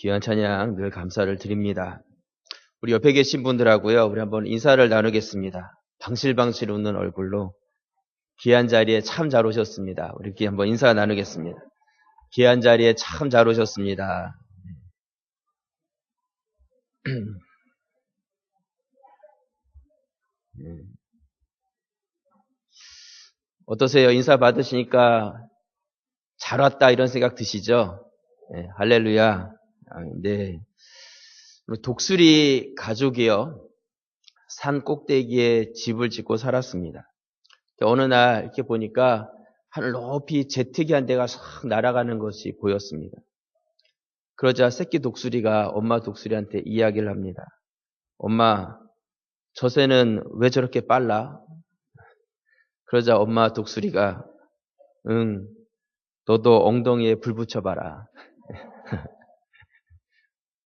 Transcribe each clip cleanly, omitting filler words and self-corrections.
귀한 찬양 늘 감사를 드립니다. 우리 옆에 계신 분들하고요, 우리 한번 인사를 나누겠습니다. 방실방실 웃는 얼굴로 귀한 자리에 참 잘 오셨습니다. 우리 이렇게 한번 인사 나누겠습니다. 귀한 자리에 참 잘 오셨습니다. 어떠세요? 인사 받으시니까 잘 왔다 이런 생각 드시죠? 네, 할렐루야. 네. 우리 독수리 가족이요, 산 꼭대기에 집을 짓고 살았습니다. 어느 날 이렇게 보니까 하늘 높이 제트기 한 대가 싹 날아가는 것이 보였습니다. 그러자 새끼 독수리가 엄마 독수리한테 이야기를 합니다. 엄마, 저 새는 왜 저렇게 빨라? 그러자 엄마 독수리가 응, 너도 엉덩이에 불 붙여봐라.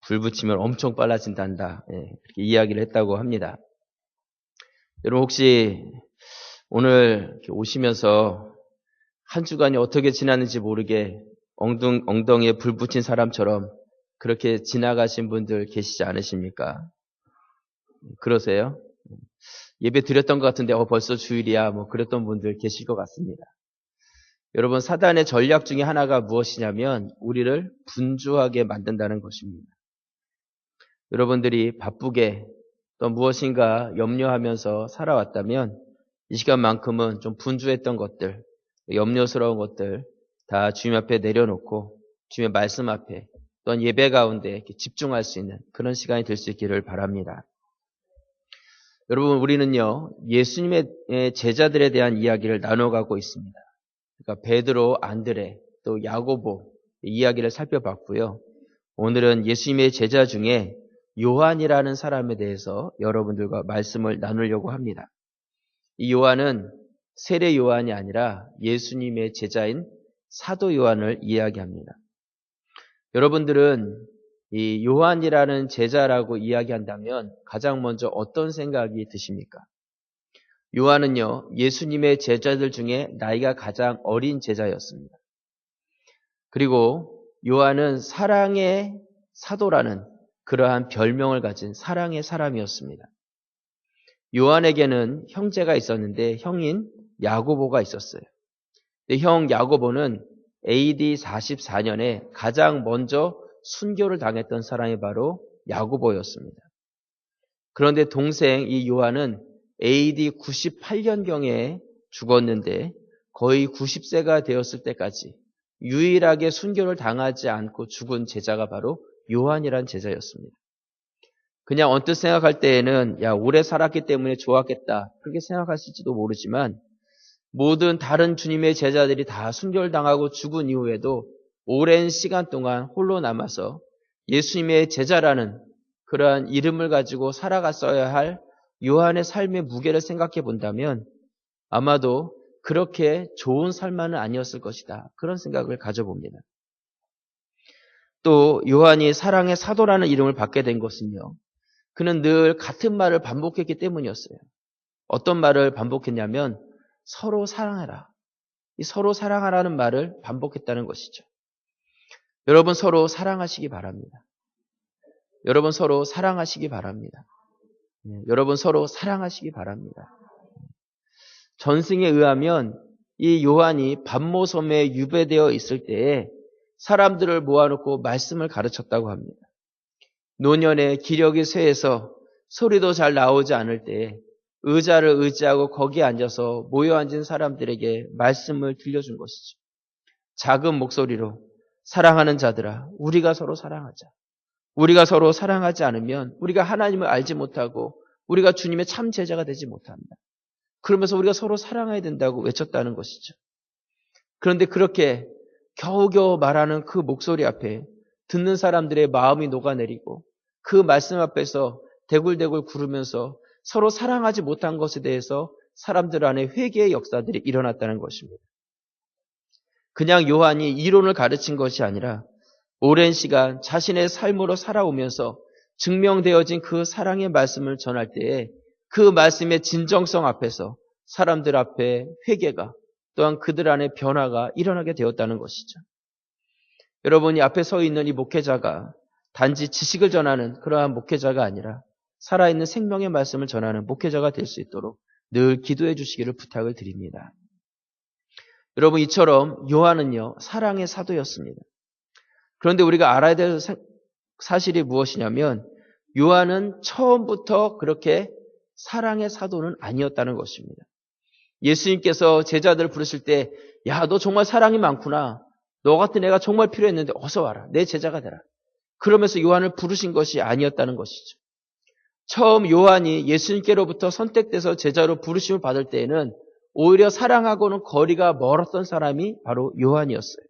불 붙이면 엄청 빨라진단다. 그렇게 이야기를 했다고 합니다. 여러분 혹시 오늘 이렇게 오시면서 한 주간이 어떻게 지났는지 모르게 엉덩이에 불 붙인 사람처럼 그렇게 지나가신 분들 계시지 않으십니까? 그러세요? 예배 드렸던 것 같은데 벌써 주일이야 뭐 그랬던 분들 계실 것 같습니다. 여러분 사단의 전략 중에 하나가 무엇이냐면 우리를 분주하게 만든다는 것입니다. 여러분들이 바쁘게 또 무엇인가 염려하면서 살아왔다면 이 시간만큼은 좀 분주했던 것들, 염려스러운 것들 다 주님 앞에 내려놓고 주님의 말씀 앞에 또는 예배 가운데 이렇게 집중할 수 있는 그런 시간이 될 수 있기를 바랍니다. 여러분 우리는요 예수님의 제자들에 대한 이야기를 나눠가고 있습니다. 그러니까 베드로, 안드레, 또 야고보 이야기를 살펴봤고요. 오늘은 예수님의 제자 중에 요한이라는 사람에 대해서 여러분들과 말씀을 나누려고 합니다. 이 요한은 세례 요한이 아니라 예수님의 제자인 사도 요한을 이야기합니다. 여러분들은 이 요한이라는 제자라고 이야기한다면 가장 먼저 어떤 생각이 드십니까? 요한은요, 예수님의 제자들 중에 나이가 가장 어린 제자였습니다. 그리고 요한은 사랑의 사도라는 그러한 별명을 가진 사랑의 사람이었습니다. 요한에게는 형제가 있었는데 형인 야고보가 있었어요. 근데 형 야고보는 AD 44년에 가장 먼저 순교를 당했던 사람이 바로 야고보였습니다. 그런데 동생 이 요한은 AD 98년경에 죽었는데 거의 90세가 되었을 때까지 유일하게 순교를 당하지 않고 죽은 제자가 바로 요한이란 제자였습니다. 그냥 언뜻 생각할 때에는 오래 살았기 때문에 좋았겠다 그렇게 생각하실지도 모르지만 모든 다른 주님의 제자들이 다 순교를 당하고 죽은 이후에도 오랜 시간 동안 홀로 남아서 예수님의 제자라는 그러한 이름을 가지고 살아갔어야 할 요한의 삶의 무게를 생각해 본다면 아마도 그렇게 좋은 삶만은 아니었을 것이다. 그런 생각을 가져봅니다. 또 요한이 사랑의 사도라는 이름을 받게 된 것은요. 그는 늘 같은 말을 반복했기 때문이었어요. 어떤 말을 반복했냐면 서로 사랑하라. 이 서로 사랑하라는 말을 반복했다는 것이죠. 여러분 서로 사랑하시기 바랍니다. 여러분 서로 사랑하시기 바랍니다. 여러분 서로 사랑하시기 바랍니다. 전승에 의하면 이 요한이 밤모섬에 유배되어 있을 때에 사람들을 모아놓고 말씀을 가르쳤다고 합니다. 노년에 기력이 쇠해서 소리도 잘 나오지 않을 때에 의자를 의지하고 거기에 앉아서 모여 앉은 사람들에게 말씀을 들려준 것이죠. 작은 목소리로 사랑하는 자들아, 우리가 서로 사랑하자. 우리가 서로 사랑하지 않으면 우리가 하나님을 알지 못하고 우리가 주님의 참 제자가 되지 못한다. 그러면서 우리가 서로 사랑해야 된다고 외쳤다는 것이죠. 그런데 그렇게 겨우겨우 말하는 그 목소리 앞에 듣는 사람들의 마음이 녹아내리고 그 말씀 앞에서 대굴대굴 구르면서 서로 사랑하지 못한 것에 대해서 사람들 안에 회개의 역사들이 일어났다는 것입니다. 그냥 요한이 이론을 가르친 것이 아니라 오랜 시간 자신의 삶으로 살아오면서 증명되어진 그 사랑의 말씀을 전할 때에 그 말씀의 진정성 앞에서 사람들 앞에 회개가 또한 그들 안에 변화가 일어나게 되었다는 것이죠. 여러분이 앞에 서 있는 이 목회자가 단지 지식을 전하는 그러한 목회자가 아니라 살아있는 생명의 말씀을 전하는 목회자가 될 수 있도록 늘 기도해 주시기를 부탁을 드립니다. 여러분 이처럼 요한은요 사랑의 사도였습니다. 그런데 우리가 알아야 될 사실이 무엇이냐면 요한은 처음부터 그렇게 사랑의 사도는 아니었다는 것입니다. 예수님께서 제자들을 부르실 때 야, 너 정말 사랑이 많구나. 너 같은 애가 정말 필요했는데 어서 와라. 내 제자가 되라. 그러면서 요한을 부르신 것이 아니었다는 것이죠. 처음 요한이 예수님께로부터 선택돼서 제자로 부르심을 받을 때에는 오히려 사랑하고는 거리가 멀었던 사람이 바로 요한이었어요.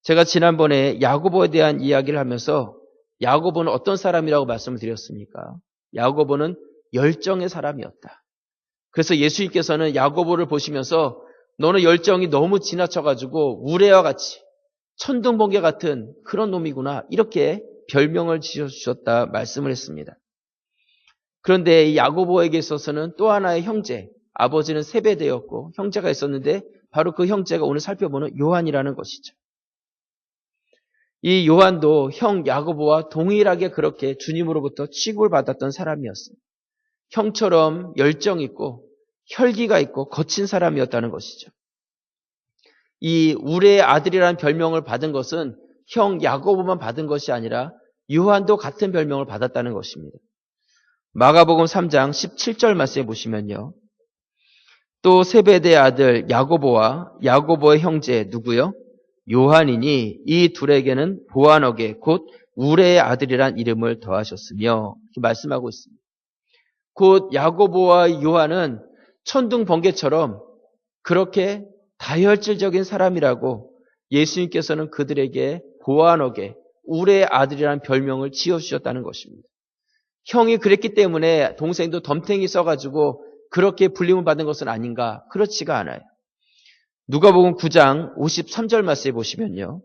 제가 지난번에 야고보에 대한 이야기를 하면서 야고보는 어떤 사람이라고 말씀을 드렸습니까? 야고보는 열정의 사람이었다. 그래서 예수님께서는 야고보를 보시면서 너는 열정이 너무 지나쳐가지고 우레와 같이 천둥번개 같은 그런 놈이구나 이렇게 별명을 지어주셨다 말씀을 했습니다. 그런데 이 야고보에게 있어서는 또 하나의 형제, 아버지는 세베대였고 형제가 있었는데 바로 그 형제가 오늘 살펴보는 요한이라는 것이죠. 이 요한도 형 야고보와 동일하게 그렇게 주님으로부터 취급을 받았던 사람이었어요. 형처럼 열정 있고 혈기가 있고 거친 사람이었다는 것이죠. 이 우레의 아들이라는 별명을 받은 것은 형 야고보만 받은 것이 아니라 요한도 같은 별명을 받았다는 것입니다. 마가복음 3장 17절 말씀에 보시면요. 또 세베대의 아들 야고보와 야고보의 형제 누구요? 요한이니 이 둘에게는 보아너게 곧 우레의 아들이란 이름을 더하셨으며 이렇게 말씀하고 있습니다. 곧 야고보와 요한은 천둥 번개처럼 그렇게 다혈질적인 사람이라고 예수님께서는 그들에게 보아너게 우레의 아들이라는 별명을 지어주셨다는 것입니다. 형이 그랬기 때문에 동생도 덤탱이 써가지고 그렇게 불림을 받은 것은 아닌가? 그렇지가 않아요. 누가복음 9장 53절 말씀에 보시면요.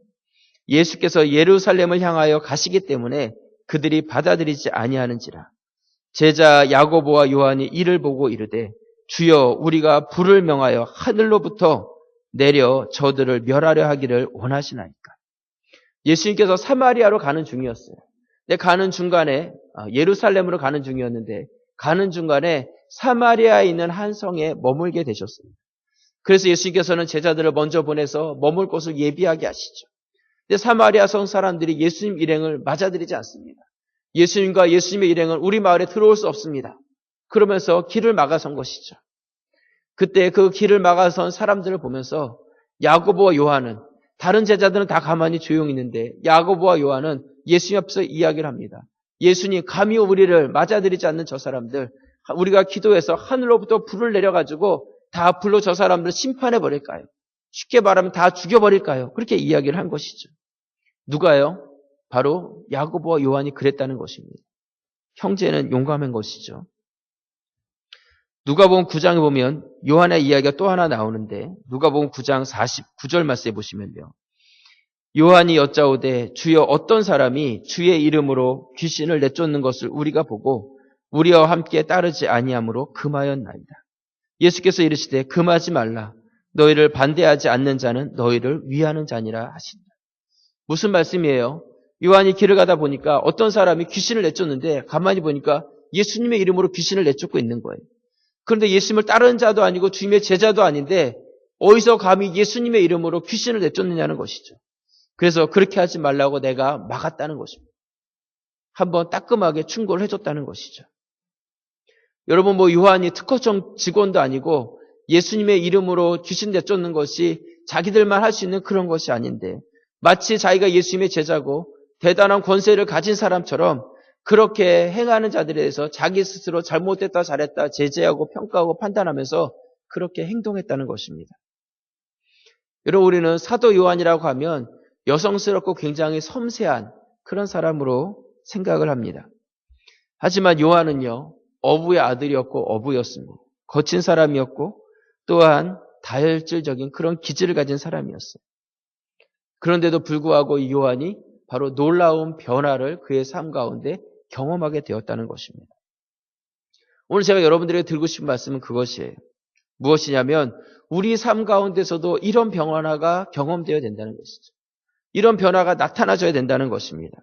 예수께서 예루살렘을 향하여 가시기 때문에 그들이 받아들이지 아니하는지라. 제자 야고보와 요한이 이를 보고 이르되 주여 우리가 불을 명하여 하늘로부터 내려 저들을 멸하려 하기를 원하시나이까. 예수님께서 사마리아로 가는 중이었어요. 근데 가는 중간에 예루살렘으로 가는 중이었는데 가는 중간에 사마리아에 있는 한 성에 머물게 되셨습니다. 그래서 예수님께서는 제자들을 먼저 보내서 머물 곳을 예비하게 하시죠. 근데 사마리아 성 사람들이 예수님 일행을 맞아들이지 않습니다. 예수님과 예수님의 일행은 우리 마을에 들어올 수 없습니다. 그러면서 길을 막아선 것이죠. 그때 그 길을 막아선 사람들을 보면서 야고보와 요한은, 다른 제자들은 다 가만히 조용히 있는데 야고보와 요한은 예수님 앞에서 이야기를 합니다. 예수님, 감히 우리를 맞아들이지 않는 저 사람들, 우리가 기도해서 하늘로부터 불을 내려가지고 다 불로 저 사람들을 심판해버릴까요? 쉽게 말하면 다 죽여버릴까요? 그렇게 이야기를 한 것이죠. 누가요? 바로 야고보와 요한이 그랬다는 것입니다. 형제는 용감한 것이죠. 누가복음 9장에 보면 요한의 이야기가 또 하나 나오는데 누가복음 9장 49절 말씀에 보시면요. 요한이 여짜오되 주여 어떤 사람이 주의 이름으로 귀신을 내쫓는 것을 우리가 보고 우리와 함께 따르지 아니하므로 금하였나이다. 예수께서 이르시되 금하지 말라. 너희를 반대하지 않는 자는 너희를 위하는 자니라 하신다. 무슨 말씀이에요? 요한이 길을 가다 보니까 어떤 사람이 귀신을 내쫓는데 가만히 보니까 예수님의 이름으로 귀신을 내쫓고 있는 거예요. 그런데 예수님을 따르는 자도 아니고 주님의 제자도 아닌데 어디서 감히 예수님의 이름으로 귀신을 내쫓느냐는 것이죠. 그래서 그렇게 하지 말라고 내가 막았다는 것입니다. 한번 따끔하게 충고를 해줬다는 것이죠. 여러분, 요한이 특허청 직원도 아니고 예수님의 이름으로 귀신 내쫓는 것이 자기들만 할 수 있는 그런 것이 아닌데 마치 자기가 예수님의 제자고 대단한 권세를 가진 사람처럼 그렇게 행하는 자들에 대해서 자기 스스로 잘못됐다 잘했다 제재하고 평가하고 판단하면서 그렇게 행동했다는 것입니다. 여러분, 우리는 사도 요한이라고 하면 여성스럽고 굉장히 섬세한 그런 사람으로 생각을 합니다. 하지만 요한은요, 어부의 아들이었고 어부였습니다. 거친 사람이었고 또한 다혈질적인 그런 기질을 가진 사람이었어요. 그런데도 불구하고 이 요한이 바로 놀라운 변화를 그의 삶 가운데 경험하게 되었다는 것입니다. 오늘 제가 여러분들에게 드리고 싶은 말씀은 그것이에요. 무엇이냐면 우리 삶 가운데서도 이런 변화가 경험되어야 된다는 것이죠. 이런 변화가 나타나줘야 된다는 것입니다.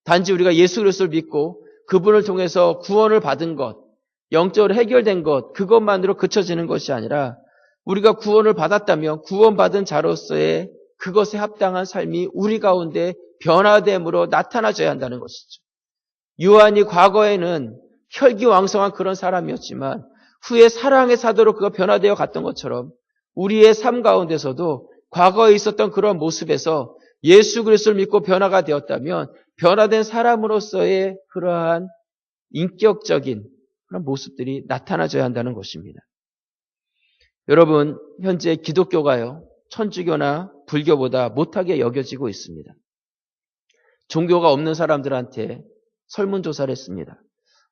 단지 우리가 예수 그리스도를 믿고 그분을 통해서 구원을 받은 것, 영적으로 해결된 것, 그것만으로 그쳐지는 것이 아니라 우리가 구원을 받았다면 구원받은 자로서의 그것에 합당한 삶이 우리 가운데 변화됨으로 나타나줘야 한다는 것이죠. 요한이 과거에는 혈기왕성한 그런 사람이었지만 후에 사랑의 사도로 그가 변화되어 갔던 것처럼 우리의 삶 가운데서도 과거에 있었던 그런 모습에서 예수 그리스도를 믿고 변화가 되었다면 변화된 사람으로서의 그러한 인격적인 그런 모습들이 나타나줘야 한다는 것입니다. 여러분, 현재 기독교가요, 천주교나 불교보다 못하게 여겨지고 있습니다. 종교가 없는 사람들한테 설문조사를 했습니다.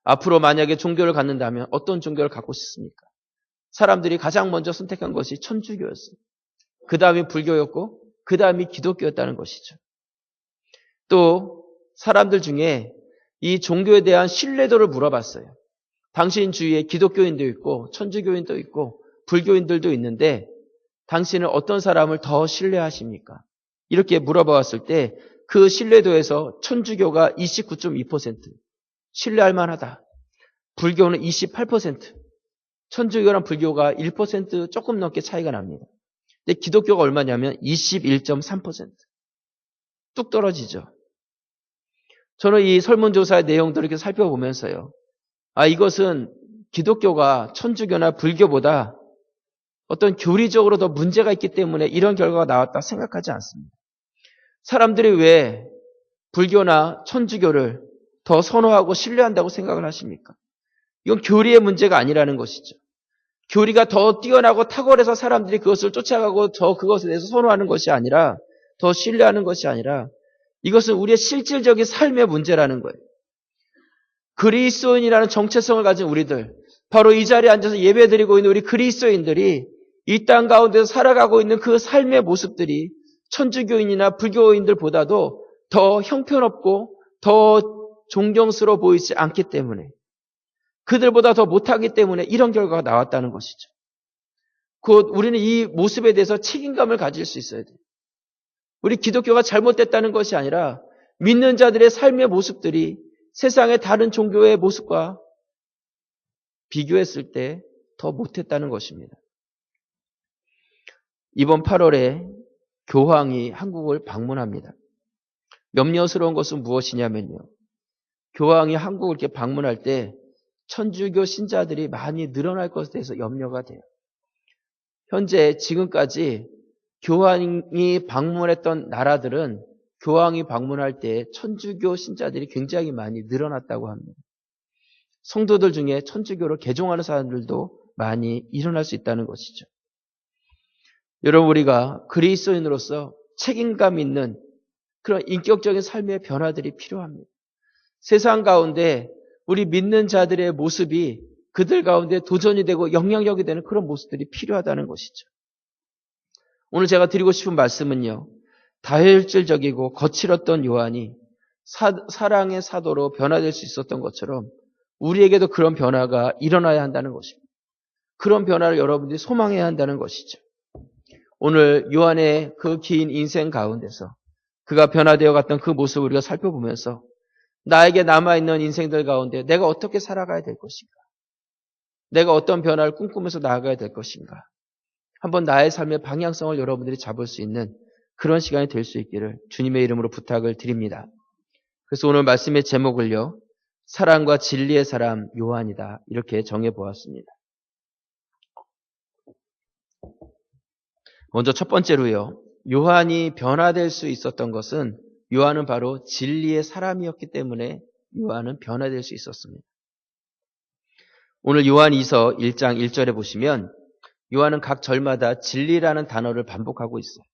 앞으로 만약에 종교를 갖는다면 어떤 종교를 갖고 싶습니까? 사람들이 가장 먼저 선택한 것이 천주교였어요. 그 다음이 불교였고 그 다음이 기독교였다는 것이죠. 또 사람들 중에 이 종교에 대한 신뢰도를 물어봤어요. 당신 주위에 기독교인도 있고 천주교인도 있고 불교인들도 있는데 당신은 어떤 사람을 더 신뢰하십니까? 이렇게 물어봤을 때 그 신뢰도에서 천주교가 29.2%, 신뢰할 만하다. 불교는 28%, 천주교랑 불교가 1% 조금 넘게 차이가 납니다. 근데 기독교가 얼마냐면 21.3%. 뚝 떨어지죠. 저는 이 설문조사의 내용들을 이렇게 살펴보면서요. 이것은 기독교가 천주교나 불교보다 어떤 교리적으로 더 문제가 있기 때문에 이런 결과가 나왔다 생각하지 않습니다. 사람들이 왜 불교나 천주교를 더 선호하고 신뢰한다고 생각을 하십니까? 이건 교리의 문제가 아니라는 것이죠. 교리가 더 뛰어나고 탁월해서 사람들이 그것을 쫓아가고 더 그것에 대해서 선호하는 것이 아니라 더 신뢰하는 것이 아니라 이것은 우리의 실질적인 삶의 문제라는 거예요. 그리스도인이라는 정체성을 가진 우리들, 바로 이 자리에 앉아서 예배드리고 있는 우리 그리스도인들이 이 땅 가운데서 살아가고 있는 그 삶의 모습들이 천주교인이나 불교인들보다도 더 형편없고 더 존경스러워 보이지 않기 때문에 그들보다 더 못하기 때문에 이런 결과가 나왔다는 것이죠. 곧 우리는 이 모습에 대해서 책임감을 가질 수 있어야 돼요. 우리 기독교가 잘못됐다는 것이 아니라 믿는 자들의 삶의 모습들이 세상의 다른 종교의 모습과 비교했을 때 더 못했다는 것입니다. 이번 8월에 교황이 한국을 방문합니다. 염려스러운 것은 무엇이냐면요. 교황이 한국을 이렇게 방문할 때 천주교 신자들이 많이 늘어날 것에 대해서 염려가 돼요. 현재 지금까지 교황이 방문했던 나라들은 교황이 방문할 때 천주교 신자들이 굉장히 많이 늘어났다고 합니다. 성도들 중에 천주교를 개종하는 사람들도 많이 일어날 수 있다는 것이죠. 여러분, 우리가 그리스도인으로서 책임감 있는 그런 인격적인 삶의 변화들이 필요합니다. 세상 가운데 우리 믿는 자들의 모습이 그들 가운데 도전이 되고 영향력이 되는 그런 모습들이 필요하다는 것이죠. 오늘 제가 드리고 싶은 말씀은요. 다혈질적이고 거칠었던 요한이 사랑의 사도로 변화될 수 있었던 것처럼 우리에게도 그런 변화가 일어나야 한다는 것입니다. 그런 변화를 여러분들이 소망해야 한다는 것이죠. 오늘 요한의 그 긴 인생 가운데서 그가 변화되어 갔던 그 모습을 우리가 살펴보면서 나에게 남아있는 인생들 가운데 내가 어떻게 살아가야 될 것인가? 내가 어떤 변화를 꿈꾸면서 나아가야 될 것인가? 한번 나의 삶의 방향성을 여러분들이 잡을 수 있는 그런 시간이 될 수 있기를 주님의 이름으로 부탁을 드립니다. 그래서 오늘 말씀의 제목을요. 사랑과 진리의 사람 요한이다. 이렇게 정해보았습니다. 먼저 첫 번째로요. 요한이 변화될 수 있었던 것은 요한은 바로 진리의 사람이었기 때문에 요한은 변화될 수 있었습니다. 오늘 요한2서 1장 1절에 보시면 요한은 각 절마다 진리라는 단어를 반복하고 있어요.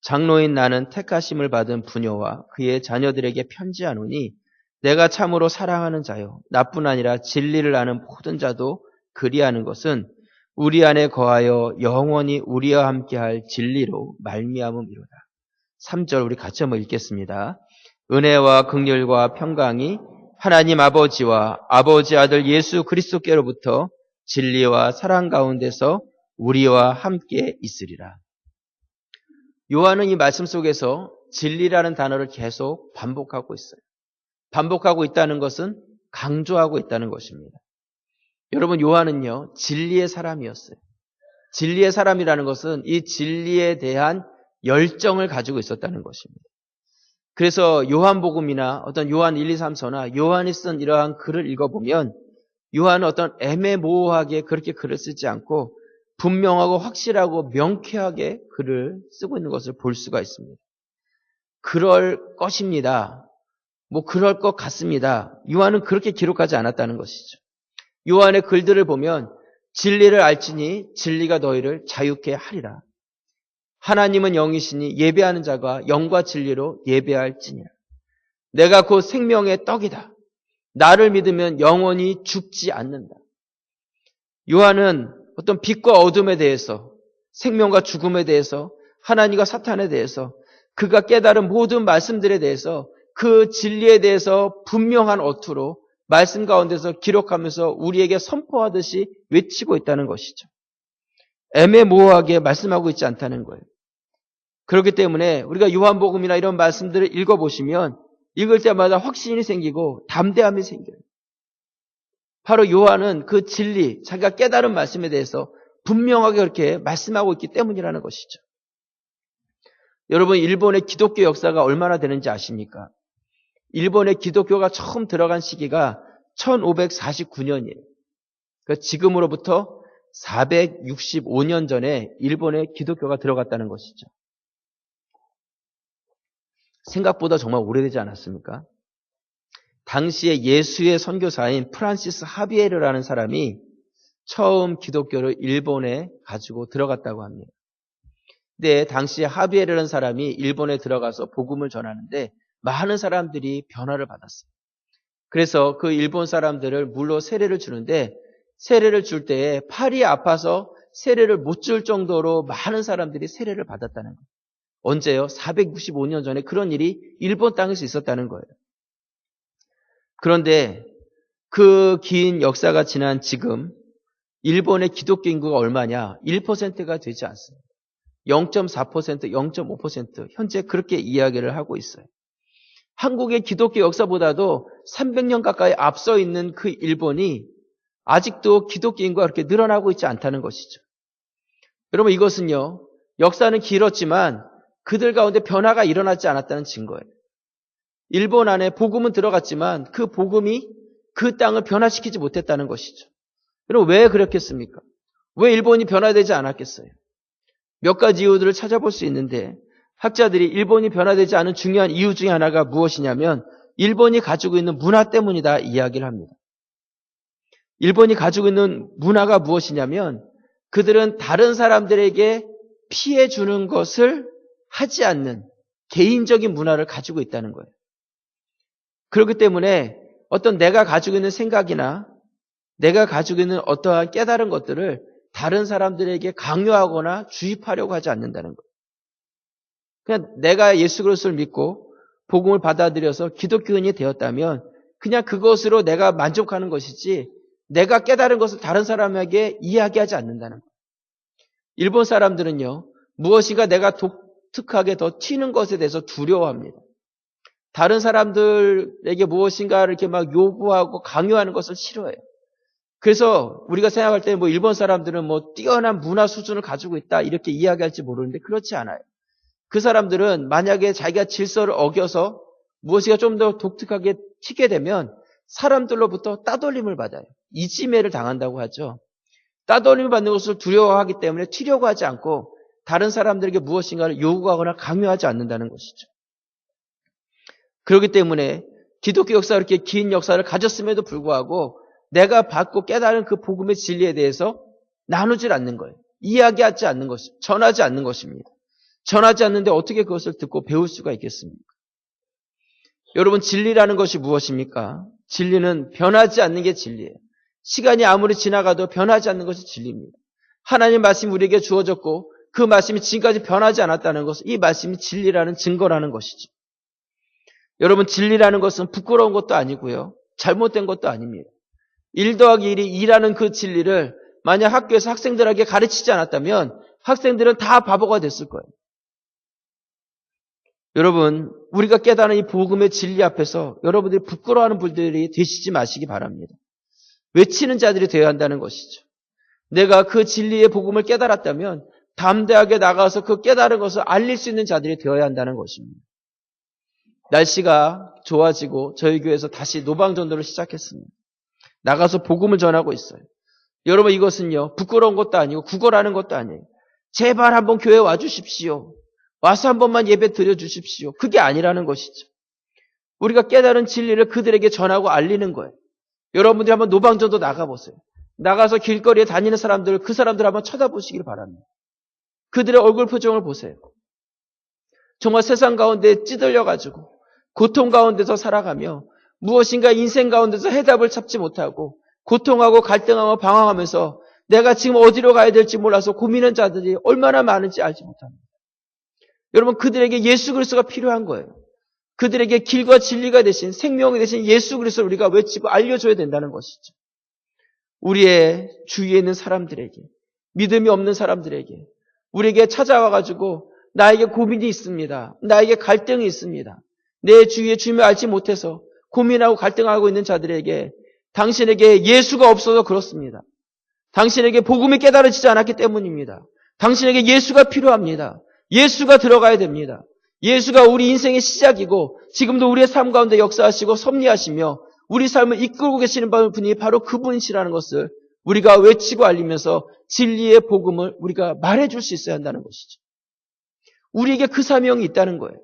장로인 나는 택하심을 받은 부녀와 그의 자녀들에게 편지하노니 내가 참으로 사랑하는 자요 나뿐 아니라 진리를 아는 모든 자도 그리하는 것은 우리 안에 거하여 영원히 우리와 함께할 진리로 말미암음이로다. 3절 우리 같이 한번 읽겠습니다. 은혜와 긍휼과 평강이 하나님 아버지와 아버지 아들 예수 그리스도께로부터 진리와 사랑 가운데서 우리와 함께 있으리라. 요한은 이 말씀 속에서 진리라는 단어를 계속 반복하고 있어요. 반복하고 있다는 것은 강조하고 있다는 것입니다. 여러분, 요한은요, 진리의 사람이었어요. 진리의 사람이라는 것은 이 진리에 대한 열정을 가지고 있었다는 것입니다. 그래서 요한복음이나 어떤 요한 1, 2, 3서나 요한이 쓴 이러한 글을 읽어보면 요한은 어떤 애매모호하게 그렇게 글을 쓰지 않고 분명하고 확실하고 명쾌하게 글을 쓰고 있는 것을 볼 수가 있습니다. 그럴 것입니다. 그럴 것 같습니다. 요한은 그렇게 기록하지 않았다는 것이죠. 요한의 글들을 보면 진리를 알지니 진리가 너희를 자유케 하리라. 하나님은 영이시니 예배하는 자가 영과 진리로 예배할지니라. 내가 곧 생명의 떡이다. 나를 믿으면 영원히 죽지 않는다. 요한은 어떤 빛과 어둠에 대해서, 생명과 죽음에 대해서, 하나님과 사탄에 대해서, 그가 깨달은 모든 말씀들에 대해서 그 진리에 대해서 분명한 어투로 말씀 가운데서 기록하면서 우리에게 선포하듯이 외치고 있다는 것이죠. 애매모호하게 말씀하고 있지 않다는 거예요. 그렇기 때문에 우리가 요한복음이나 이런 말씀들을 읽어보시면 읽을 때마다 확신이 생기고 담대함이 생겨요. 바로 요한은 그 진리, 자기가 깨달은 말씀에 대해서 분명하게 그렇게 말씀하고 있기 때문이라는 것이죠. 여러분, 일본의 기독교 역사가 얼마나 되는지 아십니까? 일본의 기독교가 처음 들어간 시기가 1549년이에요. 그러니까 지금으로부터 465년 전에 일본의 기독교가 들어갔다는 것이죠. 생각보다 정말 오래되지 않았습니까? 당시에 예수의 선교사인 프란시스 하비에르라는 사람이 처음 기독교를 일본에 가지고 들어갔다고 합니다. 근데 당시에 하비에르라는 사람이 일본에 들어가서 복음을 전하는데 많은 사람들이 변화를 받았어요. 그래서 그 일본 사람들을 물로 세례를 주는데 세례를 줄 때에 팔이 아파서 세례를 못 줄 정도로 많은 사람들이 세례를 받았다는 거예요. 언제요? 465년 전에 그런 일이 일본 땅에서 있었다는 거예요. 그런데 그 긴 역사가 지난 지금 일본의 기독교 인구가 얼마냐? 1%가 되지 않습니다. 0.4%, 0.5% 현재 그렇게 이야기를 하고 있어요. 한국의 기독교 역사보다도 300년 가까이 앞서 있는 그 일본이 아직도 기독교인과 그렇게 늘어나고 있지 않다는 것이죠. 여러분 이것은요. 역사는 길었지만 그들 가운데 변화가 일어나지 않았다는 증거예요. 일본 안에 복음은 들어갔지만 그 복음이 그 땅을 변화시키지 못했다는 것이죠. 여러분 왜 그렇겠습니까? 왜 일본이 변화되지 않았겠어요? 몇 가지 이유들을 찾아볼 수 있는데 학자들이 일본이 변화되지 않은 중요한 이유 중에 하나가 무엇이냐면 일본이 가지고 있는 문화 때문이다 이야기를 합니다. 일본이 가지고 있는 문화가 무엇이냐면 그들은 다른 사람들에게 피해 주는 것을 하지 않는 개인적인 문화를 가지고 있다는 거예요. 그렇기 때문에 어떤 내가 가지고 있는 생각이나 내가 가지고 있는 어떠한 깨달은 것들을 다른 사람들에게 강요하거나 주입하려고 하지 않는다는 거예요. 그냥 내가 예수 그리스도를 믿고 복음을 받아들여서 기독교인이 되었다면 그냥 그것으로 내가 만족하는 것이지 내가 깨달은 것을 다른 사람에게 이야기하지 않는다는 거예요. 일본 사람들은요. 무엇인가 내가 독특하게 더 튀는 것에 대해서 두려워합니다. 다른 사람들에게 무엇인가를 이렇게 막 요구하고 강요하는 것을 싫어해요. 그래서 우리가 생각할 때 뭐 일본 사람들은 뭐 뛰어난 문화 수준을 가지고 있다 이렇게 이야기할지 모르는데 그렇지 않아요. 그 사람들은 만약에 자기가 질서를 어겨서 무엇인가 좀 더 독특하게 튀게 되면 사람들로부터 따돌림을 받아요. 이지매를 당한다고 하죠. 따돌림을 받는 것을 두려워하기 때문에 튀려고 하지 않고 다른 사람들에게 무엇인가를 요구하거나 강요하지 않는다는 것이죠. 그렇기 때문에 기독교 역사가 이렇게 긴 역사를 가졌음에도 불구하고 내가 받고 깨달은 그 복음의 진리에 대해서 나누질 않는 거예요. 이야기하지 않는 것이, 전하지 않는 것입니다. 전하지 않는데 어떻게 그것을 듣고 배울 수가 있겠습니까? 여러분 진리라는 것이 무엇입니까? 진리는 변하지 않는 게 진리예요. 시간이 아무리 지나가도 변하지 않는 것이 진리입니다. 하나님 말씀이 우리에게 주어졌고 그 말씀이 지금까지 변하지 않았다는 것은 이 말씀이 진리라는 증거라는 것이죠. 여러분 진리라는 것은 부끄러운 것도 아니고요. 잘못된 것도 아닙니다. 1 더하기 1이 2라는 그 진리를 만약 학교에서 학생들에게 가르치지 않았다면 학생들은 다 바보가 됐을 거예요. 여러분 우리가 깨달은 이 복음의 진리 앞에서 여러분들이 부끄러워하는 분들이 되시지 마시기 바랍니다. 외치는 자들이 되어야 한다는 것이죠. 내가 그 진리의 복음을 깨달았다면 담대하게 나가서 그 깨달은 것을 알릴 수 있는 자들이 되어야 한다는 것입니다. 날씨가 좋아지고 저희 교회에서 다시 노방전도를 시작했습니다. 나가서 복음을 전하고 있어요. 여러분 이것은요 부끄러운 것도 아니고 구걸하는 것도 아니에요. 제발 한번 교회 와주십시오. 와서 한 번만 예배 드려주십시오. 그게 아니라는 것이죠. 우리가 깨달은 진리를 그들에게 전하고 알리는 거예요. 여러분들이 한번 노방전도 나가보세요. 나가서 길거리에 다니는 사람들, 그 사람들 한번 쳐다보시길 바랍니다. 그들의 얼굴 표정을 보세요. 정말 세상 가운데 찌들려가지고 고통 가운데서 살아가며 무엇인가 인생 가운데서 해답을 찾지 못하고 고통하고 갈등하고 방황하면서 내가 지금 어디로 가야 될지 몰라서 고민하는 자들이 얼마나 많은지 알지 못합니다. 여러분 그들에게 예수 그리스도가 필요한 거예요. 그들에게 길과 진리가 되신 생명이 되신 예수 그리스도를 우리가 외치고 알려줘야 된다는 것이죠. 우리의 주위에 있는 사람들에게 믿음이 없는 사람들에게 우리에게 찾아와가지고 나에게 고민이 있습니다. 나에게 갈등이 있습니다. 내 주위에 주님을 알지 못해서 고민하고 갈등하고 있는 자들에게 당신에게 예수가 없어서 그렇습니다. 당신에게 복음이 깨달아지지 않았기 때문입니다. 당신에게 예수가 필요합니다. 예수가 들어가야 됩니다. 예수가 우리 인생의 시작이고 지금도 우리의 삶 가운데 역사하시고 섭리하시며 우리 삶을 이끌고 계시는 분이 바로 그분이시라는 것을 우리가 외치고 알리면서 진리의 복음을 우리가 말해줄 수 있어야 한다는 것이죠. 우리에게 그 사명이 있다는 거예요.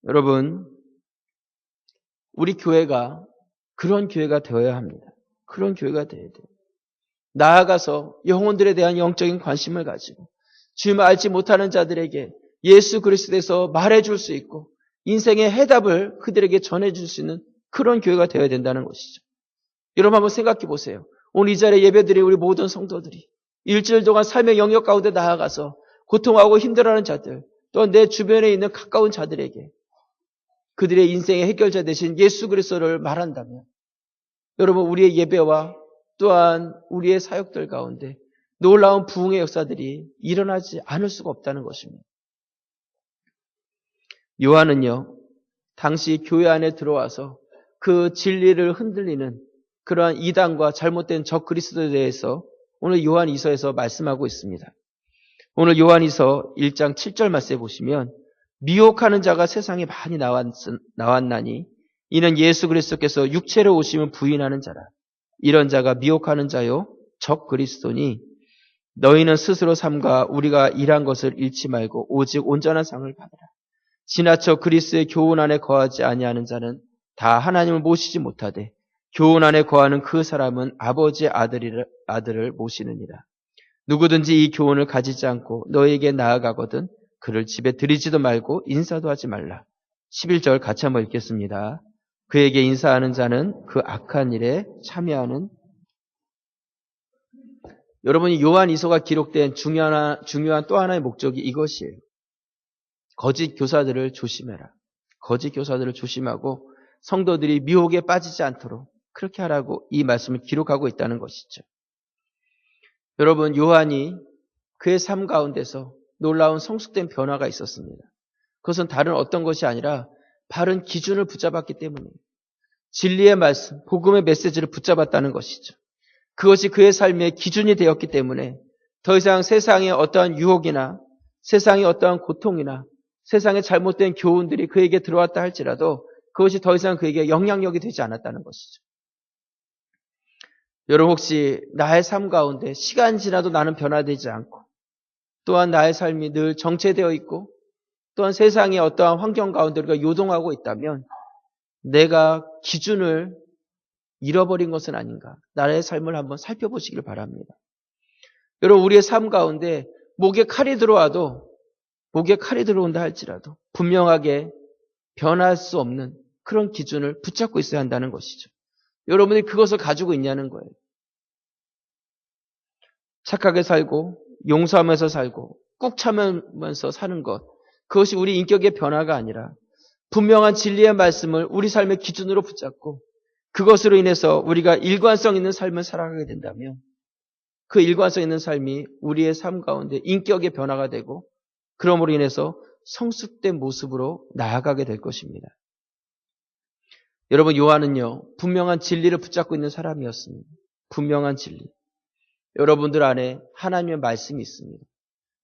여러분, 우리 교회가 그런 교회가 되어야 합니다. 그런 교회가 되어야 돼요. 나아가서 영혼들에 대한 영적인 관심을 가지고 주님을 알지 못하는 자들에게 예수 그리스도에서 말해줄 수 있고 인생의 해답을 그들에게 전해줄 수 있는 그런 교회가 되어야 된다는 것이죠. 여러분 한번 생각해 보세요. 오늘 이 자리에 예배드린 우리 모든 성도들이 일주일 동안 삶의 영역 가운데 나아가서 고통하고 힘들어하는 자들 또 내 주변에 있는 가까운 자들에게 그들의 인생의 해결자 되신 예수 그리스도를 말한다면 여러분 우리의 예배와 또한 우리의 사역들 가운데 놀라운 부흥의 역사들이 일어나지 않을 수가 없다는 것입니다. 요한은요, 당시 교회 안에 들어와서 그 진리를 흔들리는 그러한 이단과 잘못된 적 그리스도에 대해서 오늘 요한이서에서 말씀하고 있습니다. 오늘 요한이서 1장 7절 말씀에 보시면 미혹하는 자가 세상에 많이 나왔나니 이는 예수 그리스도께서 육체로 오심을 부인하는 자라. 이런 자가 미혹하는 자요 적 그리스도니 너희는 스스로 삼가 우리가 일한 것을 잃지 말고 오직 온전한 상을 받으라. 지나쳐 그리스도의 교훈 안에 거하지 아니하는 자는 다 하나님을 모시지 못하되 교훈 안에 거하는 그 사람은 아버지의 아들을 모시느니라. 누구든지 이 교훈을 가지지 않고 너에게 나아가거든 그를 집에 들이지도 말고 인사도 하지 말라. 11절 같이 한번 읽겠습니다. 그에게 인사하는 자는 그 악한 일에 참여하는. 여러분이 요한이서가 기록된 중요한 또 하나의 목적이 이것이에요. 거짓 교사들을 조심해라. 거짓 교사들을 조심하고 성도들이 미혹에 빠지지 않도록 그렇게 하라고 이 말씀을 기록하고 있다는 것이죠. 여러분, 요한이 그의 삶 가운데서 놀라운 성숙된 변화가 있었습니다. 그것은 다른 어떤 것이 아니라 바른 기준을 붙잡았기 때문이에요. 진리의 말씀, 복음의 메시지를 붙잡았다는 것이죠. 그것이 그의 삶의 기준이 되었기 때문에 더 이상 세상의 어떠한 유혹이나 세상의 어떠한 고통이나 세상의 잘못된 교훈들이 그에게 들어왔다 할지라도 그것이 더 이상 그에게 영향력이 되지 않았다는 것이죠. 여러분 혹시 나의 삶 가운데 시간 지나도 나는 변화되지 않고 또한 나의 삶이 늘 정체되어 있고 또한 세상의 어떠한 환경 가운데 우리가 요동하고 있다면 내가 기준을 잃어버린 것은 아닌가? 나의 삶을 한번 살펴보시길 바랍니다. 여러분 우리의 삶 가운데 목에 칼이 들어온다 할지라도 분명하게 변할 수 없는 그런 기준을 붙잡고 있어야 한다는 것이죠. 여러분이 그것을 가지고 있냐는 거예요. 착하게 살고 용서하면서 살고 꾹 참으면서 사는 것, 그것이 우리 인격의 변화가 아니라 분명한 진리의 말씀을 우리 삶의 기준으로 붙잡고 그것으로 인해서 우리가 일관성 있는 삶을 살아가게 된다면 그 일관성 있는 삶이 우리의 삶 가운데 인격의 변화가 되고 그러므로 인해서 성숙된 모습으로 나아가게 될 것입니다. 여러분 요한은요 분명한 진리를 붙잡고 있는 사람이었습니다. 분명한 진리. 여러분들 안에 하나님의 말씀이 있습니다.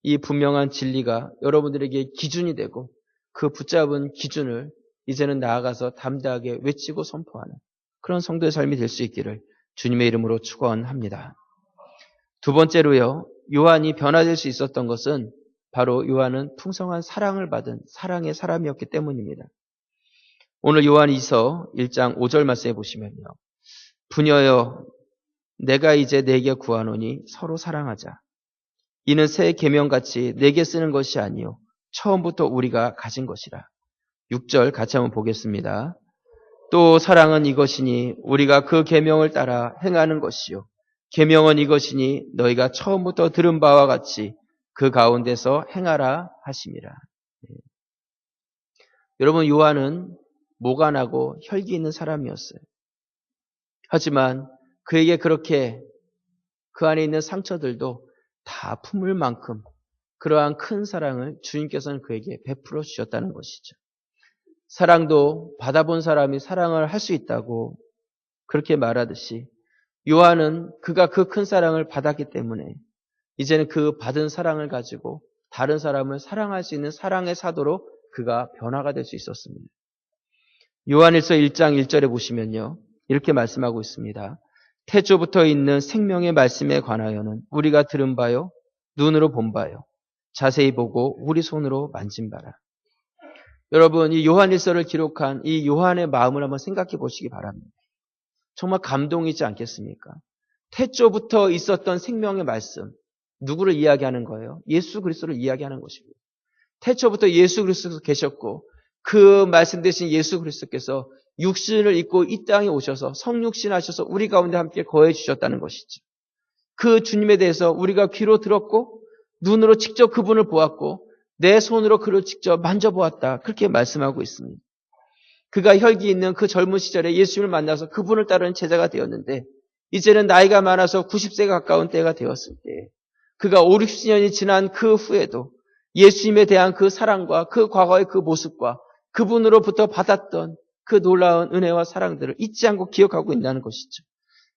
이 분명한 진리가 여러분들에게 기준이 되고 그 붙잡은 기준을 이제는 나아가서 담대하게 외치고 선포하는 그런 성도의 삶이 될 수 있기를 주님의 이름으로 축원합니다. 두 번째로요, 요한이 변화될 수 있었던 것은 바로 요한은 풍성한 사랑을 받은 사랑의 사람이었기 때문입니다. 오늘 요한이서 1장 5절 말씀해 보시면요. 부녀여 내가 이제 내게 구하노니 서로 사랑하자. 이는 새 계명같이 내게 쓰는 것이 아니요 처음부터 우리가 가진 것이라. 6절 같이 한번 보겠습니다. 또 사랑은 이것이니 우리가 그 계명을 따라 행하는 것이요 계명은 이것이니 너희가 처음부터 들은 바와 같이 그 가운데서 행하라 하심이라. 여러분 요한은 모간하고 혈기 있는 사람이었어요. 하지만 그에게 그렇게 그 안에 있는 상처들도 다 품을 만큼 그러한 큰 사랑을 주님께서는 그에게 베풀어 주셨다는 것이죠. 사랑도 받아본 사람이 사랑을 할 수 있다고 그렇게 말하듯이 요한은 그가 그 큰 사랑을 받았기 때문에 이제는 그 받은 사랑을 가지고 다른 사람을 사랑할 수 있는 사랑의 사도로 그가 변화가 될 수 있었습니다. 요한일서 1장 1절에 보시면요. 이렇게 말씀하고 있습니다. 태초부터 있는 생명의 말씀에 관하여는 우리가 들은 바요, 눈으로 본 바요, 자세히 보고 우리 손으로 만진 바라. 여러분 이 요한일서를 기록한 이 요한의 마음을 한번 생각해 보시기 바랍니다. 정말 감동이지 않겠습니까? 태초부터 있었던 생명의 말씀, 누구를 이야기하는 거예요? 예수 그리스도를 이야기하는 것입니다. 태초부터 예수 그리스도께서 계셨고 그 말씀 되신 예수 그리스도께서 육신을 입고 이 땅에 오셔서 성육신 하셔서 우리 가운데 함께 거해 주셨다는 것이죠. 그 주님에 대해서 우리가 귀로 들었고 눈으로 직접 그분을 보았고 내 손으로 그를 직접 만져보았다. 그렇게 말씀하고 있습니다. 그가 혈기 있는 그 젊은 시절에 예수님을 만나서 그분을 따르는 제자가 되었는데 이제는 나이가 많아서 90세가 가까운 때가 되었을 때 그가 5, 60년이 지난 그 후에도 예수님에 대한 그 사랑과 그 과거의 그 모습과 그분으로부터 받았던 그 놀라운 은혜와 사랑들을 잊지 않고 기억하고 있다는 것이죠.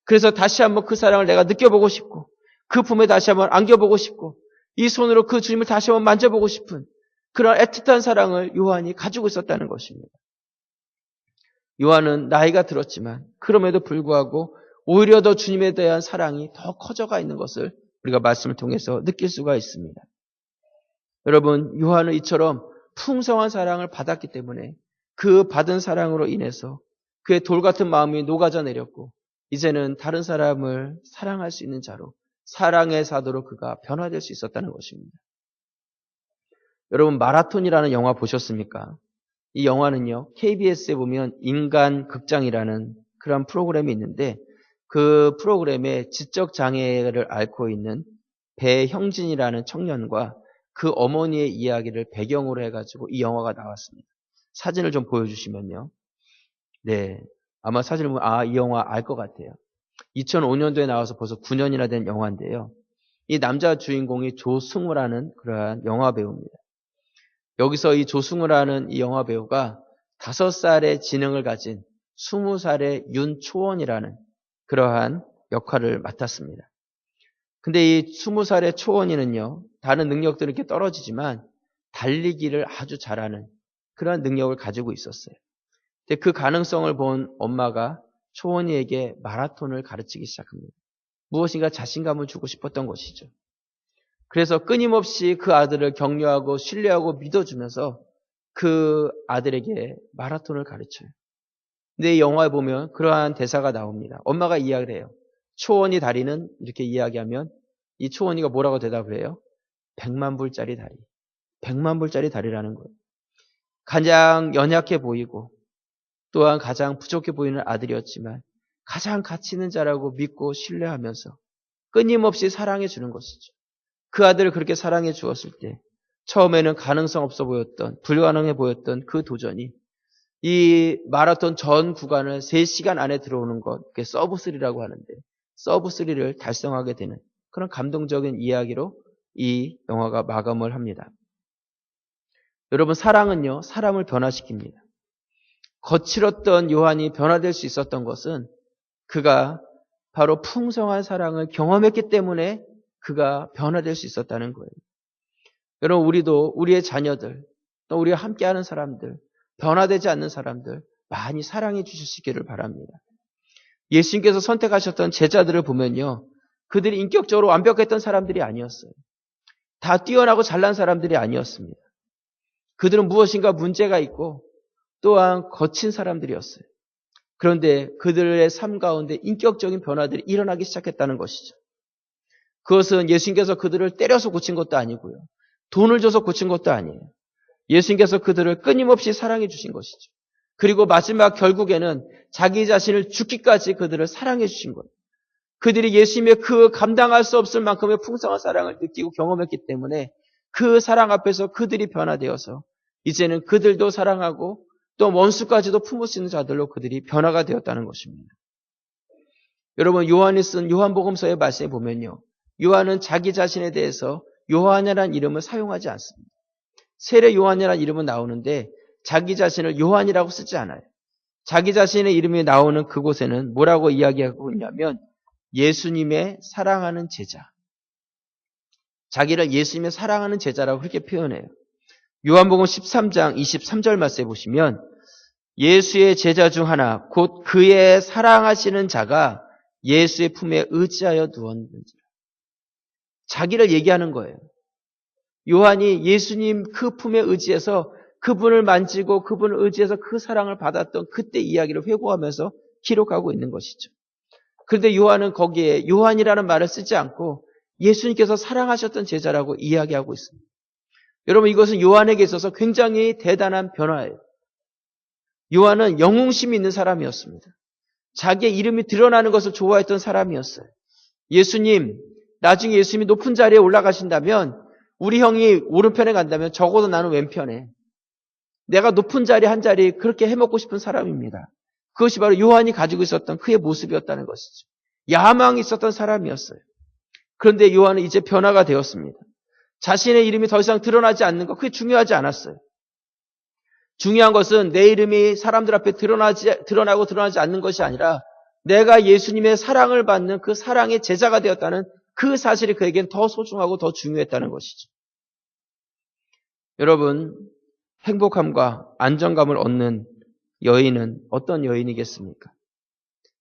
그래서 다시 한번 그 사랑을 내가 느껴보고 싶고 그 품에 다시 한번 안겨보고 싶고 이 손으로 그 주님을 다시 한번 만져보고 싶은 그런 애틋한 사랑을 요한이 가지고 있었다는 것입니다. 요한은 나이가 들었지만 그럼에도 불구하고 오히려 더 주님에 대한 사랑이 더 커져가 있는 것을 우리가 말씀을 통해서 느낄 수가 있습니다. 여러분, 요한은 이처럼 풍성한 사랑을 받았기 때문에 그 받은 사랑으로 인해서 그의 돌같은 마음이 녹아져 내렸고 이제는 다른 사람을 사랑할 수 있는 자로 사랑의 사도로 그가 변화될 수 있었다는 것입니다. 여러분, 마라톤이라는 영화 보셨습니까? 이 영화는요, KBS에 보면 인간 극장이라는 그런 프로그램이 있는데 그 프로그램에 지적 장애를 앓고 있는 배형진이라는 청년과 그 어머니의 이야기를 배경으로 해가지고 이 영화가 나왔습니다. 사진을 좀 보여주시면요. 네, 아마 사진을 보면 이 영화 알 것 같아요. 2005년도에 나와서 벌써 9년이나 된 영화인데요. 이 남자 주인공이 조승우라는 그러한 영화 배우입니다. 여기서 이 조승우라는 이 영화 배우가 5살의 지능을 가진 20살의 윤초원이라는 그러한 역할을 맡았습니다. 근데 이 20살의 초원이는요, 다른 능력들은 이렇게 떨어지지만 달리기를 아주 잘하는 그런 능력을 가지고 있었어요. 근데 그 가능성을 본 엄마가 초원이에게 마라톤을 가르치기 시작합니다. 무엇인가 자신감을 주고 싶었던 것이죠. 그래서 끊임없이 그 아들을 격려하고 신뢰하고 믿어주면서 그 아들에게 마라톤을 가르쳐요. 근데 이 영화에 보면 그러한 대사가 나옵니다. 엄마가 이야기를 해요. 초원이 다리는 이렇게 이야기하면 이 초원이가 뭐라고 대답을 해요? 100만 불짜리 다리. 100만 불짜리 다리라는 거예요. 가장 연약해 보이고 또한 가장 부족해 보이는 아들이었지만 가장 가치 있는 자라고 믿고 신뢰하면서 끊임없이 사랑해 주는 것이죠. 그 아들을 그렇게 사랑해 주었을 때 처음에는 가능성 없어 보였던 불가능해 보였던 그 도전이 이 마라톤 전 구간을 3시간 안에 들어오는 것, 그게 서브3라고 하는데 서브3를 달성하게 되는 그런 감동적인 이야기로 이 영화가 마감을 합니다. 여러분, 사랑은요, 사람을 변화시킵니다. 거칠었던 요한이 변화될 수 있었던 것은 그가 바로 풍성한 사랑을 경험했기 때문에 그가 변화될 수 있었다는 거예요. 여러분, 우리도 우리의 자녀들, 또 우리와 함께하는 사람들, 변화되지 않는 사람들 많이 사랑해 주시기를 바랍니다. 예수님께서 선택하셨던 제자들을 보면요, 그들이 인격적으로 완벽했던 사람들이 아니었어요. 다 뛰어나고 잘난 사람들이 아니었습니다. 그들은 무엇인가 문제가 있고 또한 거친 사람들이었어요. 그런데 그들의 삶 가운데 인격적인 변화들이 일어나기 시작했다는 것이죠. 그것은 예수님께서 그들을 때려서 고친 것도 아니고요. 돈을 줘서 고친 것도 아니에요. 예수님께서 그들을 끊임없이 사랑해 주신 것이죠. 그리고 마지막 결국에는 자기 자신을 죽기까지 그들을 사랑해 주신 거예요. 그들이 예수님의 그 감당할 수 없을 만큼의 풍성한 사랑을 느끼고 경험했기 때문에 그 사랑 앞에서 그들이 변화되어서 이제는 그들도 사랑하고 또 원수까지도 품을 수 있는 자들로 그들이 변화가 되었다는 것입니다. 여러분, 요한이 쓴 요한복음서의 말씀에 보면요, 요한은 자기 자신에 대해서 요한이라는 이름을 사용하지 않습니다. 세례 요한이라는 이름은 나오는데 자기 자신을 요한이라고 쓰지 않아요. 자기 자신의 이름이 나오는 그곳에는 뭐라고 이야기하고 있냐면 예수님의 사랑하는 제자. 자기를 예수님의 사랑하는 제자라고 그렇게 표현해요. 요한복음 13장 23절 말씀에 보시면 예수의 제자 중 하나 곧 그의 사랑하시는 자가 예수의 품에 의지하여 누웠는지라. 자기를 얘기하는 거예요. 요한이 예수님 그 품에 의지해서 그분을 만지고 그분을 의지해서 그 사랑을 받았던 그때 이야기를 회고하면서 기록하고 있는 것이죠. 그런데 요한은 거기에 요한이라는 말을 쓰지 않고 예수님께서 사랑하셨던 제자라고 이야기하고 있습니다. 여러분, 이것은 요한에게 있어서 굉장히 대단한 변화예요. 요한은 영웅심이 있는 사람이었습니다. 자기의 이름이 드러나는 것을 좋아했던 사람이었어요. 예수님, 나중에 예수님이 높은 자리에 올라가신다면 우리 형이 오른편에 간다면 적어도 나는 왼편에. 내가 높은 자리 한 자리 그렇게 해먹고 싶은 사람입니다. 그것이 바로 요한이 가지고 있었던 그의 모습이었다는 것이죠. 야망이 있었던 사람이었어요. 그런데 요한은 이제 변화가 되었습니다. 자신의 이름이 더 이상 드러나지 않는 것, 그게 중요하지 않았어요. 중요한 것은 내 이름이 사람들 앞에 드러나고 드러나지 않는 것이 아니라 내가 예수님의 사랑을 받는 그 사랑의 제자가 되었다는 그 사실이 그에겐 더 소중하고 더 중요했다는 것이죠. 여러분, 행복함과 안정감을 얻는 여인은 어떤 여인이겠습니까?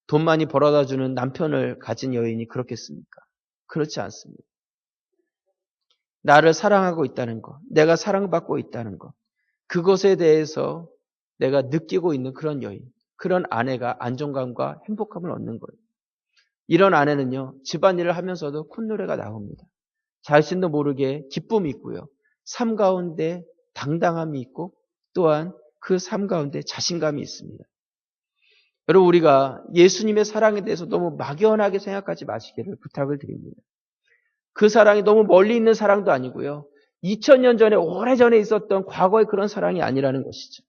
돈 많이 벌어다 주는 남편을 가진 여인이 그렇겠습니까? 그렇지 않습니다. 나를 사랑하고 있다는 것, 내가 사랑받고 있다는 것, 그것에 대해서 내가 느끼고 있는 그런 여인, 그런 아내가 안정감과 행복함을 얻는 거예요. 이런 아내는요, 집안일을 하면서도 콧노래가 나옵니다. 자신도 모르게 기쁨이 있고요. 삶 가운데 당당함이 있고 또한 그 삶 가운데 자신감이 있습니다. 여러분, 우리가 예수님의 사랑에 대해서 너무 막연하게 생각하지 마시기를 부탁을 드립니다. 그 사랑이 너무 멀리 있는 사랑도 아니고요. 2000년 전에 오래전에 있었던 과거의 그런 사랑이 아니라는 것이죠.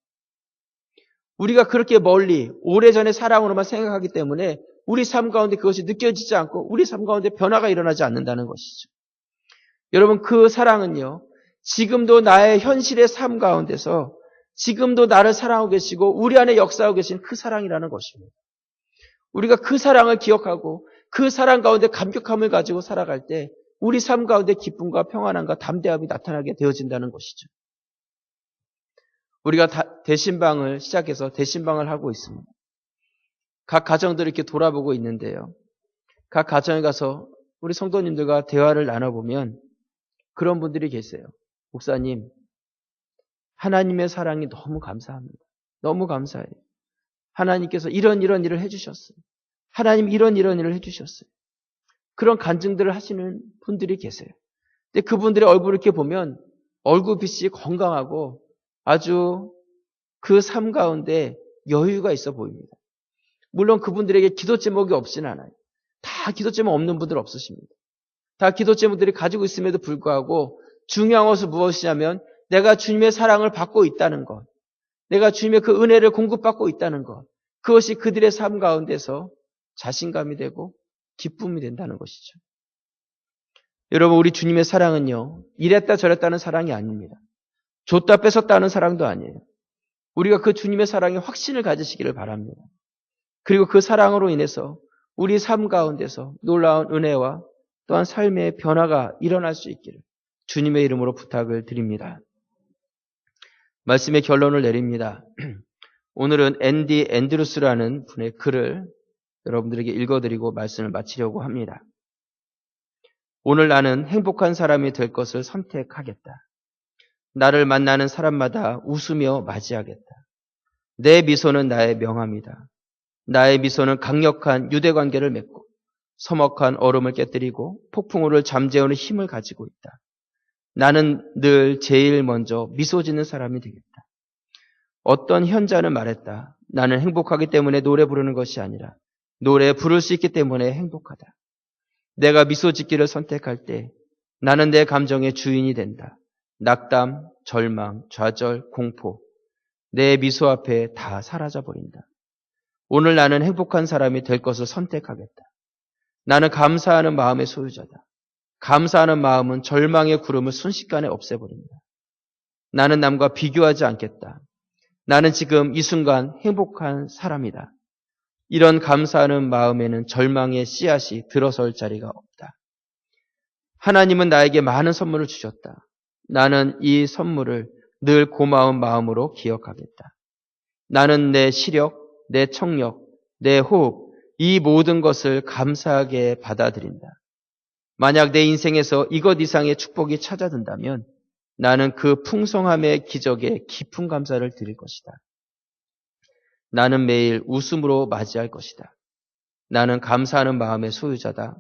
우리가 그렇게 멀리 오래전의 사랑으로만 생각하기 때문에 우리 삶 가운데 그것이 느껴지지 않고 우리 삶 가운데 변화가 일어나지 않는다는 것이죠. 여러분, 그 사랑은요, 지금도 나의 현실의 삶 가운데서 지금도 나를 사랑하고 계시고 우리 안에 역사하고 계신 그 사랑이라는 것입니다. 우리가 그 사랑을 기억하고 그 사랑 가운데 감격함을 가지고 살아갈 때 우리 삶 가운데 기쁨과 평안함과 담대함이 나타나게 되어진다는 것이죠. 우리가 대신방을 시작해서 대신방을 하고 있습니다. 각 가정들을 이렇게 돌아보고 있는데요. 각 가정에 가서 우리 성도님들과 대화를 나눠보면 그런 분들이 계세요. 목사님, 하나님의 사랑이 너무 감사합니다. 너무 감사해요. 하나님께서 이런 일을 해주셨어요. 하나님 이런 일을 해주셨어요. 그런 간증들을 하시는 분들이 계세요. 근데 그분들의 얼굴을 이렇게 보면 얼굴빛이 건강하고 아주 그 삶 가운데 여유가 있어 보입니다. 물론 그분들에게 기도 제목이 없진 않아요. 다 기도 제목 없는 분들 없으십니다. 다 기도 제목들이 가지고 있음에도 불구하고 중요한 것은 무엇이냐면 내가 주님의 사랑을 받고 있다는 것, 내가 주님의 그 은혜를 공급받고 있다는 것, 그것이 그들의 삶 가운데서 자신감이 되고 기쁨이 된다는 것이죠. 여러분, 우리 주님의 사랑은요, 이랬다 저랬다는 사랑이 아닙니다. 줬다 뺏었다는 사랑도 아니에요. 우리가 그 주님의 사랑에 확신을 가지시기를 바랍니다. 그리고 그 사랑으로 인해서 우리 삶 가운데서 놀라운 은혜와 또한 삶의 변화가 일어날 수 있기를 주님의 이름으로 부탁을 드립니다. 말씀의 결론을 내립니다. 오늘은 앤디 앤드루스라는 분의 글을 여러분들에게 읽어드리고 말씀을 마치려고 합니다. 오늘 나는 행복한 사람이 될 것을 선택하겠다. 나를 만나는 사람마다 웃으며 맞이하겠다. 내 미소는 나의 명함이다. 나의 미소는 강력한 유대관계를 맺고 서먹한 얼음을 깨뜨리고 폭풍우를 잠재우는 힘을 가지고 있다. 나는 늘 제일 먼저 미소 짓는 사람이 되겠다. 어떤 현자는 말했다. 나는 행복하기 때문에 노래 부르는 것이 아니라 노래 부를 수 있기 때문에 행복하다. 내가 미소 짓기를 선택할 때 나는 내 감정의 주인이 된다. 낙담, 절망, 좌절, 공포, 내 미소 앞에 다 사라져버린다. 오늘 나는 행복한 사람이 될 것을 선택하겠다. 나는 감사하는 마음의 소유자다. 감사하는 마음은 절망의 구름을 순식간에 없애버린다. 나는 남과 비교하지 않겠다. 나는 지금 이 순간 행복한 사람이다. 이런 감사하는 마음에는 절망의 씨앗이 들어설 자리가 없다. 하나님은 나에게 많은 선물을 주셨다. 나는 이 선물을 늘 고마운 마음으로 기억하겠다. 나는 내 시력, 내 청력, 내 호흡, 이 모든 것을 감사하게 받아들인다. 만약 내 인생에서 이것 이상의 축복이 찾아든다면 나는 그 풍성함의 기적에 깊은 감사를 드릴 것이다. 나는 매일 웃음으로 맞이할 것이다. 나는 감사하는 마음의 소유자다.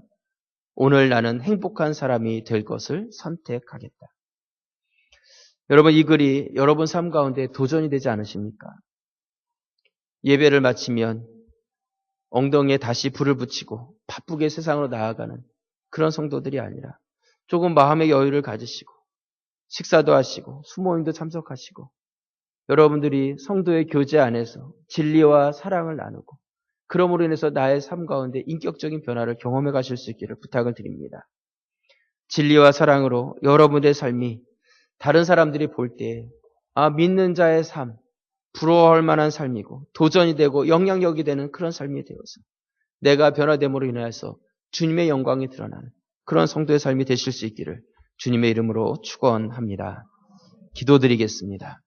오늘 나는 행복한 사람이 될 것을 선택하겠다. 여러분, 이 글이 여러분 삶 가운데 도전이 되지 않으십니까? 예배를 마치면 엉덩이에 다시 불을 붙이고 바쁘게 세상으로 나아가는 그런 성도들이 아니라 조금 마음의 여유를 가지시고 식사도 하시고 수모임도 참석하시고 여러분들이 성도의 교제 안에서 진리와 사랑을 나누고 그러므로 인해서 나의 삶 가운데 인격적인 변화를 경험해 가실 수 있기를 부탁을 드립니다. 진리와 사랑으로 여러분의 삶이 다른 사람들이 볼 때 믿는 자의 삶, 부러워할 만한 삶이고 도전이 되고 영향력이 되는 그런 삶이 되어서 내가 변화됨으로 인하여서 주님의 영광이 드러나는 그런 성도의 삶이 되실 수 있기를 주님의 이름으로 축원합니다. 기도드리겠습니다.